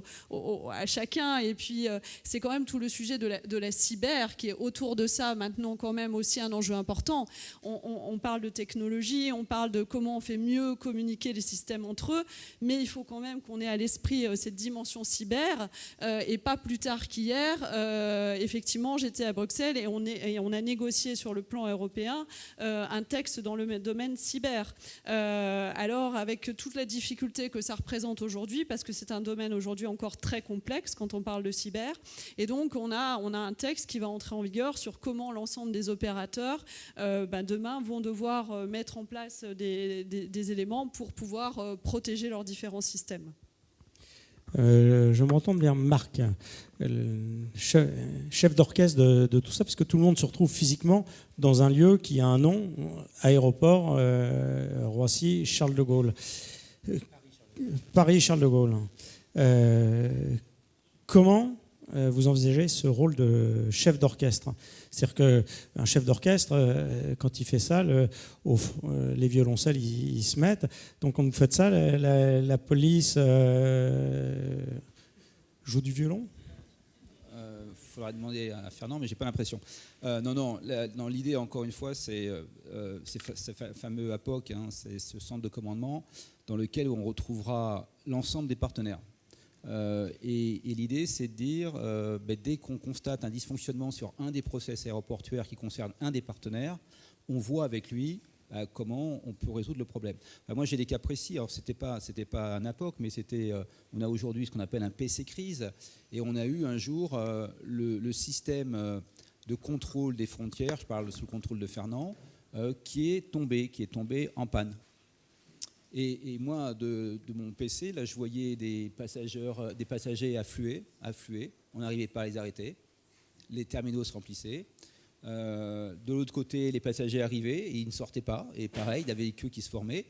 à chacun et puis c'est quand même tout le sujet de la cyber qui est autour de ça maintenant quand même aussi un enjeu important. On parle de technologie, on parle de comment on fait mieux communiquer les systèmes entre eux, mais il faut quand même qu'on ait à l'esprit cette dimension cyber. Et pas plus tard qu'hier, effectivement, j'étais à Bruxelles et on a négocié sur le plan européen un texte dans le domaine cyber. Alors, avec toute la difficulté que ça représente aujourd'hui, parce que c'est un domaine aujourd'hui encore très complexe quand on parle de cyber, et donc on a un texte qui va entrer en vigueur sur comment l'ensemble des opérateurs demain vont devoir mettre en place des éléments pour pouvoir protéger leurs différents systèmes. Je me retourne vers Marc, chef d'orchestre de tout ça, parce que tout le monde se retrouve physiquement dans un lieu qui a un nom, aéroport Roissy-Charles de Gaulle. Paris-Charles de Gaulle. Comment vous envisagez ce rôle de chef d'orchestre? C'est-à-dire qu'un chef d'orchestre, quand il fait ça, les violoncelles, ils se mettent. Donc quand vous faites ça, la police joue du violon? Faudra demander à Fernand, mais j'ai pas l'impression. Non, l'idée, encore une fois, c'est ce fameux APOC, c'est ce centre de commandement dans lequel on retrouvera l'ensemble des partenaires. Et l'idée, c'est de dire, dès qu'on constate un dysfonctionnement sur un des process aéroportuaires qui concerne un des partenaires, on voit avec lui comment on peut résoudre le problème. Moi, j'ai des cas précis. Alors, c'était pas un APOC, mais on a aujourd'hui ce qu'on appelle un PC crise. Et on a eu un jour le système de contrôle des frontières, je parle sous le contrôle de Fernand, qui est tombé en panne. Et moi, de mon PC, là, je voyais des passagers affluer. On n'arrivait pas à les arrêter. Les terminaux se remplissaient. De l'autre côté, les passagers arrivaient et ils ne sortaient pas. Et pareil, il y avait des queues qui se formaient.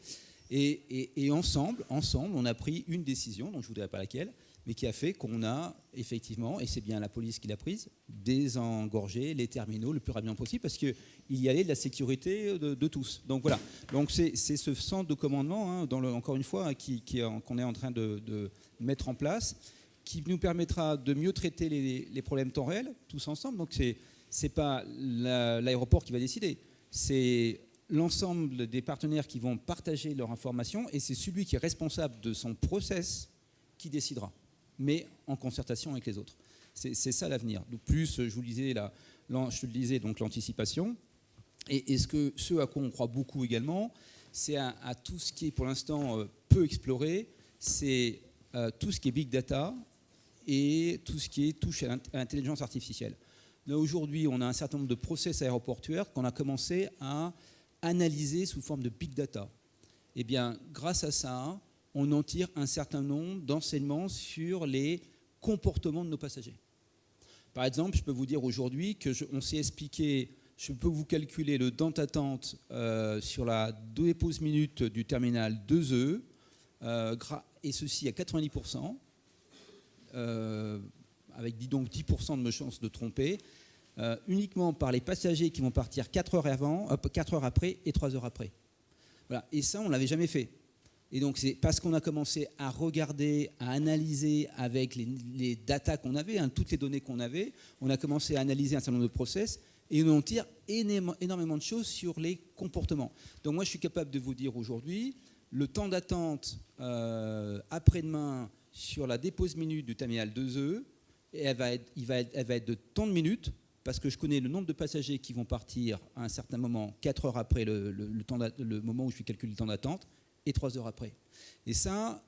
Et ensemble, on a pris une décision, dont je ne vous dirai pas laquelle, mais qui a fait qu'on a effectivement, et c'est bien la police qui l'a prise, désengorgé les terminaux le plus rapidement possible parce qu'il y allait de la sécurité de tous. Donc voilà, donc c'est ce centre de commandement, encore une fois, qu'on est en train de mettre en place, qui nous permettra de mieux traiter les problèmes temps réel, tous ensemble. Donc c'est pas l'aéroport qui va décider, c'est l'ensemble des partenaires qui vont partager leur information et c'est celui qui est responsable de son process qui décidera, mais en concertation avec les autres. C'est ça l'avenir. Donc plus, je le disais, donc l'anticipation. Et ce à quoi on croit beaucoup également, c'est à tout ce qui est pour l'instant peu exploré, c'est tout ce qui est big data et tout ce qui touche à l'intelligence artificielle. Là, aujourd'hui, on a un certain nombre de process aéroportuaires qu'on a commencé à analyser sous forme de big data. Eh bien, grâce à ça, on en tire un certain nombre d'enseignements sur les comportements de nos passagers. Par exemple, je peux vous dire aujourd'hui qu'on s'est expliqué, je peux vous calculer le temps d'attente sur la dépose minute du terminal 2E, et ceci à 90%, avec donc 10% de chance de tromper, uniquement par les passagers qui vont partir 4 heures après et 3 heures après. Voilà. Et ça, on ne l'avait jamais fait. Et donc, c'est parce qu'on a commencé à regarder, à analyser avec les datas qu'on avait, toutes les données qu'on avait, on a commencé à analyser un certain nombre de process Et on en tire énormément de choses sur les comportements. Donc moi, je suis capable de vous dire aujourd'hui, le temps d'attente après-demain sur la dépose minute du terminal 2E, elle va être de tant de minutes, parce que je connais le nombre de passagers qui vont partir à un certain moment, 4 heures après le moment où je calcule le temps d'attente, et 3 heures après. Et ça,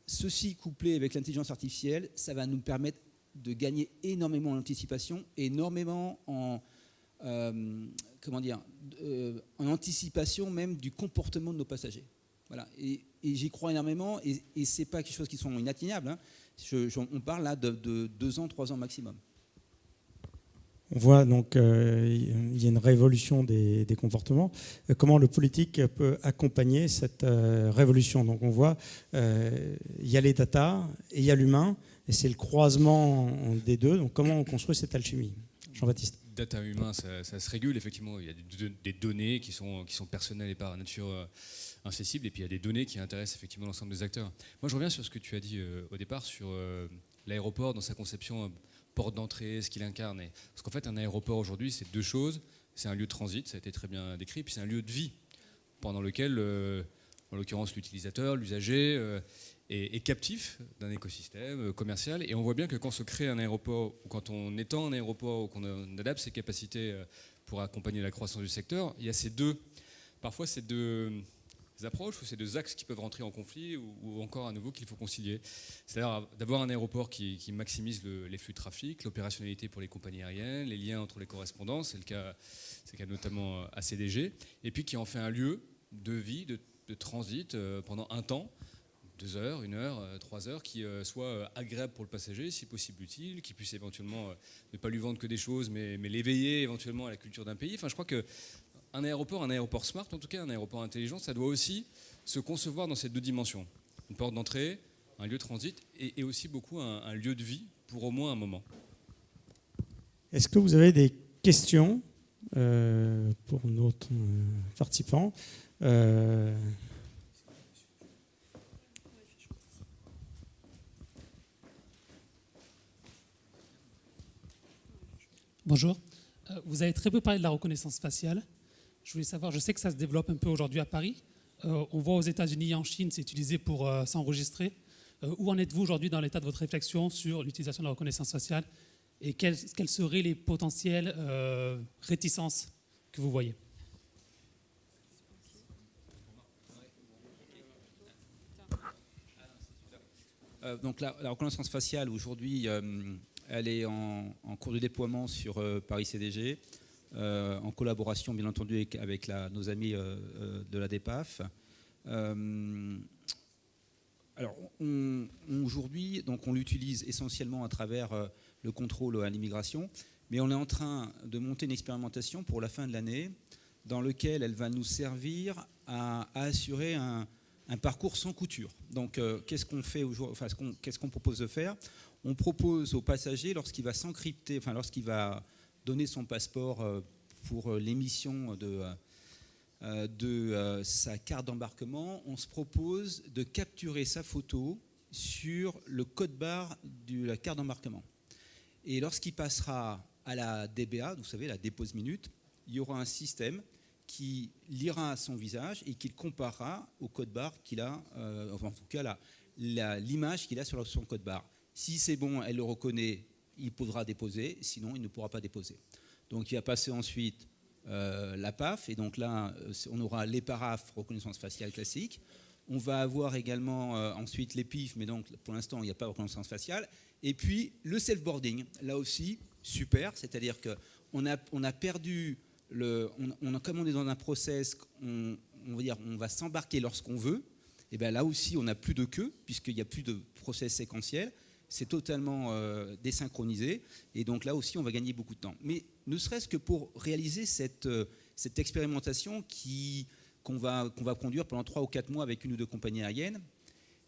ceci couplé avec l'intelligence artificielle, ça va nous permettre de gagner énormément en anticipation, énormément en anticipation même du comportement de nos passagers. Voilà. Et j'y crois énormément, et ce n'est pas quelque chose qui sont inatteignables. Hein. On parle là de 2 ans, 3 ans maximum. On voit donc il y a une révolution des comportements. Comment le politique peut accompagner cette révolution? Donc on voit il y a les data et il y a l'humain, et c'est le croisement des deux. Donc comment on construit cette alchimie? Jean-Baptiste. Data humain, ça se régule effectivement. Il y a des données qui sont personnelles et par nature incessibles, et puis il y a des données qui intéressent effectivement l'ensemble des acteurs. Moi, je reviens sur ce que tu as dit au départ sur l'aéroport dans sa conception porte d'entrée, ce qu'il incarne. Parce qu'en fait, un aéroport aujourd'hui, c'est 2 choses. C'est un lieu de transit, ça a été très bien décrit, puis c'est un lieu de vie pendant lequel, en l'occurrence, l'utilisateur, l'usager, est captif d'un écosystème commercial. Et on voit bien que quand se crée un aéroport, ou quand on étend un aéroport, ou qu'on adapte ses capacités pour accompagner la croissance du secteur, il y a parfois ces deux approches ou ces 2 axes qui peuvent rentrer en conflit, ou encore à nouveau qu'il faut concilier. C'est-à-dire d'avoir un aéroport qui maximise les flux de trafic, l'opérationnalité pour les compagnies aériennes, les liens entre les correspondants, c'est le cas notamment à CDG, et puis qui en fait un lieu de vie, de transit pendant un temps, 2 heures, 1 heure, 3 heures, qui soit agréable pour le passager, si possible utile, qui puisse éventuellement ne pas lui vendre que des choses, mais l'éveiller éventuellement à la culture d'un pays. Enfin, je crois que un aéroport smart, en tout cas un aéroport intelligent, ça doit aussi se concevoir dans ces 2 dimensions. Une porte d'entrée, un lieu de transit, et aussi beaucoup un lieu de vie pour au moins un moment. Est-ce que vous avez des questions pour notre participant? Bonjour. Vous avez très peu parlé de la reconnaissance faciale. Je voulais savoir, je sais que ça se développe un peu aujourd'hui à Paris. On voit aux États-Unis et en Chine, c'est utilisé pour s'enregistrer. Où en êtes-vous aujourd'hui dans l'état de votre réflexion sur l'utilisation de la reconnaissance faciale, et quelles seraient les potentielles réticences que vous voyez? Donc la reconnaissance faciale aujourd'hui, elle est en cours de déploiement sur Paris CDG, en collaboration bien entendu avec nos amis de la DEPAF. Alors aujourd'hui, donc on l'utilise essentiellement à travers le contrôle à l'immigration, mais on est en train de monter une expérimentation pour la fin de l'année dans lequel elle va nous servir à assurer un parcours sans couture. Donc qu'est-ce qu'on fait aujourd'hui, enfin, qu'est-ce qu'on propose de faire? On propose au passager, lorsqu'il va s'encrypter, enfin lorsqu'il va donner son passeport pour l'émission de sa carte d'embarquement, on se propose de capturer sa photo sur le code barre de la carte d'embarquement. Et lorsqu'il passera à la DBA, vous savez, la dépose minute, il y aura un système qui lira son visage et qui le comparera au code barre qu'il a, enfin en tout cas l'image qu'il a sur son code barre. Si c'est bon, elle le reconnaît, il pourra déposer, sinon il ne pourra pas déposer. Donc il va passer ensuite la PAF, et donc là on aura les paraphes reconnaissance faciale classique. On va avoir également ensuite les PIF, mais donc pour l'instant il n'y a pas de reconnaissance faciale. Et puis le self-boarding, là aussi super, c'est-à-dire qu'on a perdu, comme on est dans un process, on va s'embarquer lorsqu'on veut, et bien là aussi on n'a plus de queue, puisqu'il n'y a plus de process séquentiel. C'est totalement désynchronisé, et donc là aussi on va gagner beaucoup de temps. Mais ne serait-ce que pour réaliser cette expérimentation qu'on va conduire pendant 3 ou 4 mois avec 1 ou 2 compagnies aériennes,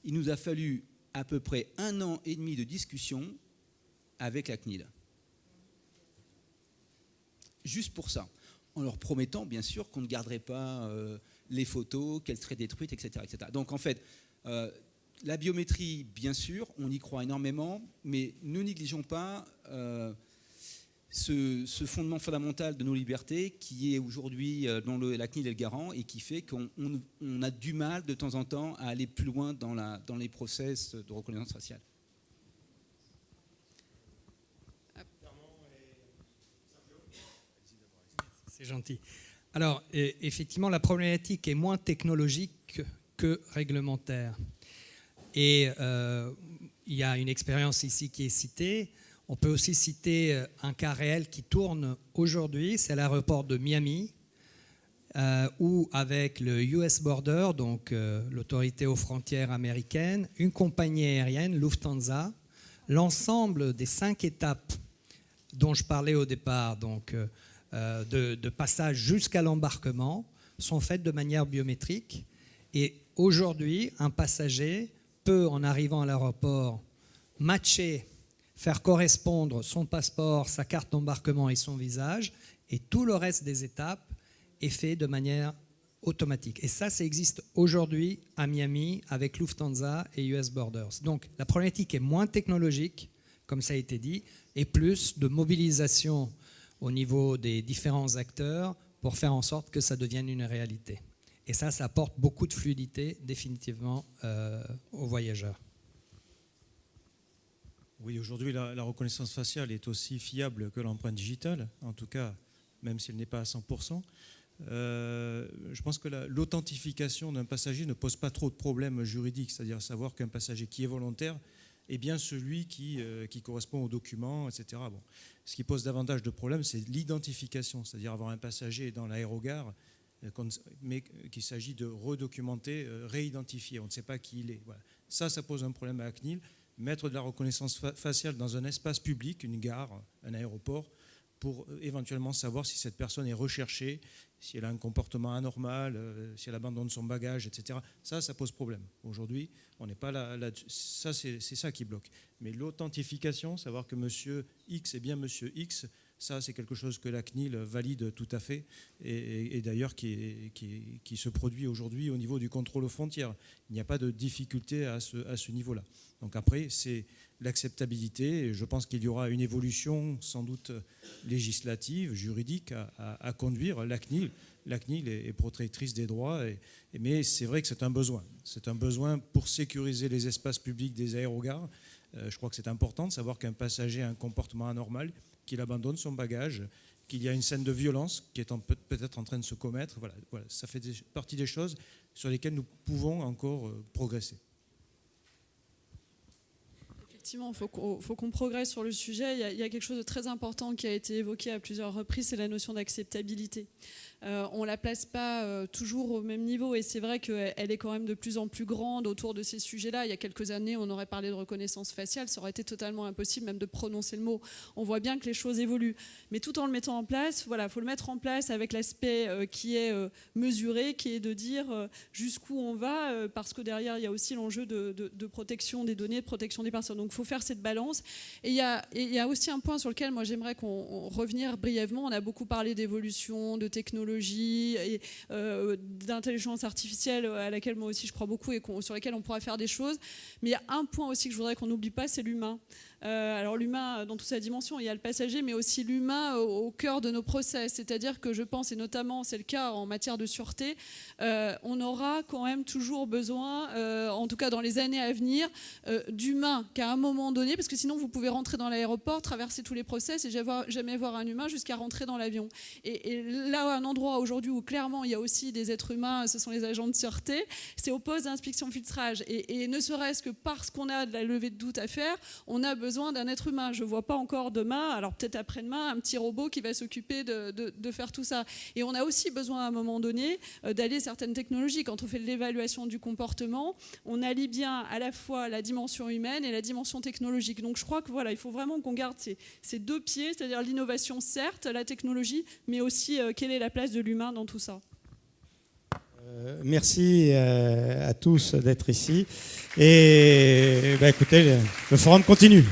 il nous a fallu à peu près 1 an et demi de discussion avec la CNIL. Juste pour ça, en leur promettant bien sûr qu'on ne garderait pas les photos, qu'elles seraient détruites, etc., etc. Donc en fait, la biométrie, bien sûr, on y croit énormément, mais ne négligeons pas ce fondement fondamental de nos libertés qui est aujourd'hui dont la CNIL est le garant et qui fait qu'on a du mal de temps en temps à aller plus loin dans les process de reconnaissance faciale. C'est gentil. Alors, effectivement, la problématique est moins technologique que réglementaire. Et il y a une expérience ici qui est citée. On peut aussi citer un cas réel qui tourne aujourd'hui, c'est à l'aéroport de Miami, où avec le US Border, donc l'autorité aux frontières américaine, une compagnie aérienne, Lufthansa, l'ensemble des 5 étapes dont je parlais au départ, donc de passage jusqu'à l'embarquement, sont faites de manière biométrique. Et aujourd'hui, un passager peut, en arrivant à l'aéroport, matcher, faire correspondre son passeport, sa carte d'embarquement et son visage, et tout le reste des étapes est fait de manière automatique. Et ça existe aujourd'hui à Miami avec Lufthansa et US Borders. Donc la problématique est moins technologique, comme ça a été dit, et plus de mobilisation au niveau des différents acteurs pour faire en sorte que ça devienne une réalité. Et ça apporte beaucoup de fluidité définitivement aux voyageurs. Oui, aujourd'hui, la reconnaissance faciale est aussi fiable que l'empreinte digitale, en tout cas, même si elle n'est pas à 100%. Je pense que l'authentification d'un passager ne pose pas trop de problèmes juridiques, c'est-à-dire savoir qu'un passager qui est volontaire est bien celui qui correspond aux documents, etc. Bon. Ce qui pose davantage de problèmes, c'est l'identification, c'est-à-dire avoir un passager dans l'aérogare, mais qu'il s'agit de redocumenter, réidentifier. On ne sait pas qui il est. Voilà. Ça pose un problème à la CNIL. Mettre de la reconnaissance faciale dans un espace public, une gare, un aéroport, pour éventuellement savoir si cette personne est recherchée, si elle a un comportement anormal, si elle abandonne son bagage, etc. Ça pose problème. Aujourd'hui, on n'est pas là. Ça, c'est ça qui bloque. Mais l'authentification, savoir que monsieur X est bien monsieur X, ça, c'est quelque chose que la CNIL valide tout à fait et d'ailleurs qui se produit aujourd'hui au niveau du contrôle aux frontières. Il n'y a pas de difficulté à ce niveau-là. Donc après, c'est l'acceptabilité. Et je pense qu'il y aura une évolution sans doute législative, juridique à conduire. La CNIL est protectrice des droits, mais c'est vrai que c'est un besoin. C'est un besoin pour sécuriser les espaces publics des aérogares. Je crois que c'est important de savoir qu'un passager a un comportement anormal, qu'il abandonne son bagage, qu'il y a une scène de violence qui est peut-être en train de se commettre. Voilà, ça fait partie des choses sur lesquelles nous pouvons encore progresser. Effectivement, il faut qu'on progresse sur le sujet. Il y a quelque chose de très important qui a été évoqué à plusieurs reprises, c'est la notion d'acceptabilité. On ne la place pas toujours au même niveau et c'est vrai qu'elle est quand même de plus en plus grande autour de ces sujets-là. Il y a quelques années, on aurait parlé de reconnaissance faciale, ça aurait été totalement impossible même de prononcer le mot. On voit bien que les choses évoluent. Mais tout en le mettant en place, il faut le mettre en place avec l'aspect qui est mesuré, qui est de dire jusqu'où on va, parce que derrière, il y a aussi l'enjeu de protection des données, de protection des personnes. Donc il faut faire cette balance. Et il y a aussi un point sur lequel moi j'aimerais qu'on revenir brièvement. On a beaucoup parlé d'évolution, de technologie, et d'intelligence artificielle à laquelle moi aussi je crois beaucoup et sur laquelle on pourra faire des choses. Mais il y a un point aussi que je voudrais qu'on n'oublie pas, c'est l'humain. Alors l'humain dans toute sa dimension, il y a le passager, mais aussi l'humain au cœur de nos process. C'est-à-dire que je pense, et notamment c'est le cas en matière de sûreté, on aura quand même toujours besoin, en tout cas dans les années à venir, d'humains qu'à un moment donné, parce que sinon vous pouvez rentrer dans l'aéroport, traverser tous les process et jamais voir un humain jusqu'à rentrer dans l'avion. Et là, un endroit aujourd'hui où clairement il y a aussi des êtres humains, ce sont les agents de sûreté, c'est au poste d'inspection-filtrage. Et ne serait-ce que parce qu'on a de la levée de doute à faire, on a besoin d'un être humain. Je ne vois pas encore demain, alors peut-être après-demain, un petit robot qui va s'occuper de faire tout ça. Et on a aussi besoin à un moment donné d'allier certaines technologies. Quand on fait de l'évaluation du comportement, on allie bien à la fois la dimension humaine et la dimension technologique. Donc je crois que il faut vraiment qu'on garde ces deux pieds, c'est-à-dire l'innovation certes, la technologie, mais aussi quelle est la place de l'humain dans tout ça. Merci à tous d'être ici. Et écoutez, le forum continue.